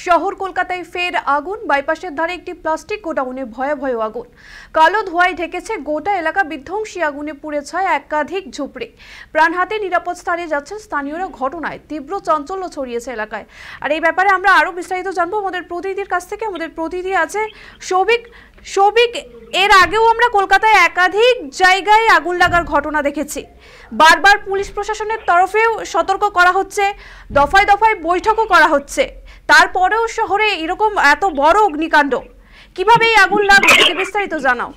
শহর কলকাতায় ফের আগুন। বাইপাসের ধারে একটি প্লাস্টিক গোডাউনে ভয়াবহ আগুন। কালো ধোঁয়ায় ঢেকেছে গোটা এলাকা। বিধ্বংসী আগুনে পুড়ে ছায় একাধিক ঝুপড়ি। প্রাণ হাতে নিরাপদ স্থানে যাচ্ছেন স্থানীয়রা। ঘটনায় তীব্র চাঞ্চল্য ছড়িয়েছে এলাকায়। আর এই ব্যাপারে আমরা আরো বিস্তারিত জানবো আমাদের প্রতিনিধির কাছ থেকে। আমাদের প্রতিনিধি আছে সৌভিক। এর আগেও আমরা কলকাতায় একাধিক জায়গায় আগুন লাগার ঘটনা দেখেছি। বারবার পুলিশ প্রশাসনের তরফেও সতর্ক করা হচ্ছে, দফায় দফায় বৈঠকও করা হচ্ছে। তারপরেও শহরে এরকম এত বড় অগ্নিকাণ্ড, কিভাবে এই আগুন লাগলো থেকে বিস্তারিত জানাও।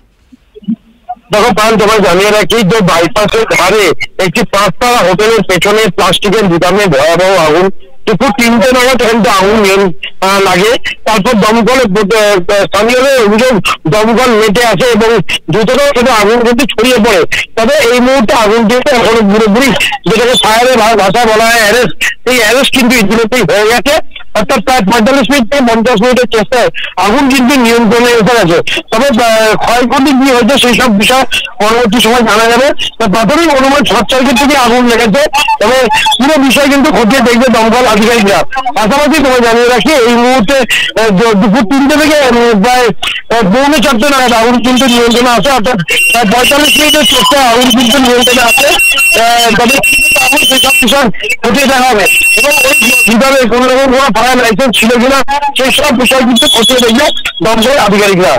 দেখো পান, তোমায় জানিয়ে রাখি যে বাইপাসের ধারে একটি 5-তালা হোটেলের পেছনে প্লাস্টিকের গুদামে ভয়াবহ আগুন। দুপুর 3টে নাগাদ কিন্তু আগুন লাগে। তারপর দমকল স্থানীয়দের অভিযোগ দমকল মেটে আসে এবং দ্রুততর কিন্তু আগুন কিন্তু ছড়িয়ে পড়ে। তবে এই মুহূর্তে আগুন কিন্তু এখনো পুরোপুরি যেটাকে ফায়ারের ভাষা বলা হয় অ্যারেস্ট, এই অ্যারেস্ট কিন্তু ইতিমধ্যেই হয়ে গেছে। অর্থাৎ প্রায় 45 মিনিট থেকে 50 মিনিটের চেষ্টায় আগুন কিন্তু নিয়ন্ত্রণে এসে গেছে। তবে ক্ষয়ক্ষতি কি হয়েছে সেই সব বিষয় পরবর্তী সময় জানা যাবে। প্রাথমিক অনুমান শর্ট সার্কিট থেকে আগুন লেগেছে। তবে পুরো বিষয় কিন্তু খতিয়ে দেখবে দমকল আধিকারিকরা। পাশাপাশি তোমায় জানিয়ে রাখি এই মুহূর্তে দুপুর 3টে থেকে প্রায় 3:45 নাগাদ আগুন কিন্তু নিয়ন্ত্রণে আসে। অর্থাৎ প্রায় 45 মিনিটের চেষ্টায় আগুন কিন্তু নিয়ন্ত্রণে আসে। তবে আগুন সেই সব বিষয় খতিয়ে দেখা হবে এবং ওই ভিতরে কোনো রকম কোনো ফায়ার লাইসেন্স ছিল কিনা সেই সব বিষয় কিন্তু খতিয়ে দেখবে দমকল আধিকারিকরা।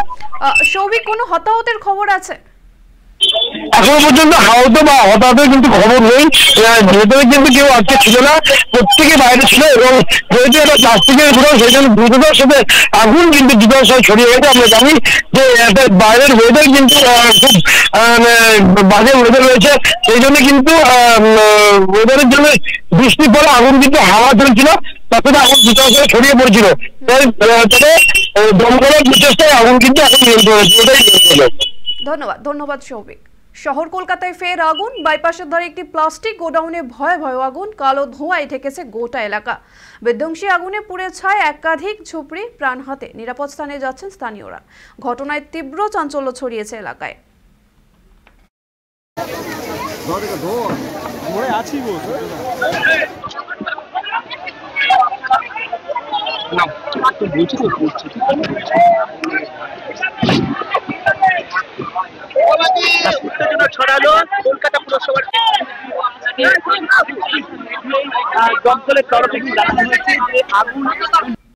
সৌভিক, কোনো হতাহতের খবর আছে? এখনো পর্যন্ত আহত বা হতাহতের কিন্তু খবর নেই। ভেতরে কিন্তু কেউ আজকে ছিল না, প্রত্যেকে বাইরে ছিল এবং যেহেতু একটা প্লাস্টিকের গুঁড়ো সেই জন্য দ্রুততার সাথে আগুন কিন্তু দ্রুততার ছড়িয়ে গেছে। আমরা জানি যে বাইরের ওয়েদার কিন্তু খুব বাজে ওয়েদার রয়েছে, সেই জন্য কিন্তু ওয়েদারের জন্য বৃষ্টির ফলে আগুন কিন্তু হাওয়া চলছিল, তাতে আগুন দ্রুততার সাথে ছড়িয়ে পড়ছিল। তবে দমকলের প্রচেষ্টায় আগুন কিন্তু এখন নিয়ন্ত্রণে। ধন্যবাদ সৌভিক। শহর কলকাতায় ফের আগুন। বাইপাসের ধারে একটি প্লাস্টিক গোডাউনে ভয়াবহ আগুন। কালো ধোঁয়ায় ঢেকেছে গোটা এলাকা। বিধ্বংসী আগুনে পুড়ে ছায় একাধিক ঝুপড়ি। প্রাণ হাতে নিরাপদ স্থানে যাচ্ছেন স্থানীয়রা। ঘটনায় তীব্র চাঞ্চল্য ছড়িয়েছে এলাকায়। ছড়ালো কলকাতা পুরসভার দমকলের তরফে জানানো হয়েছে যে আগুন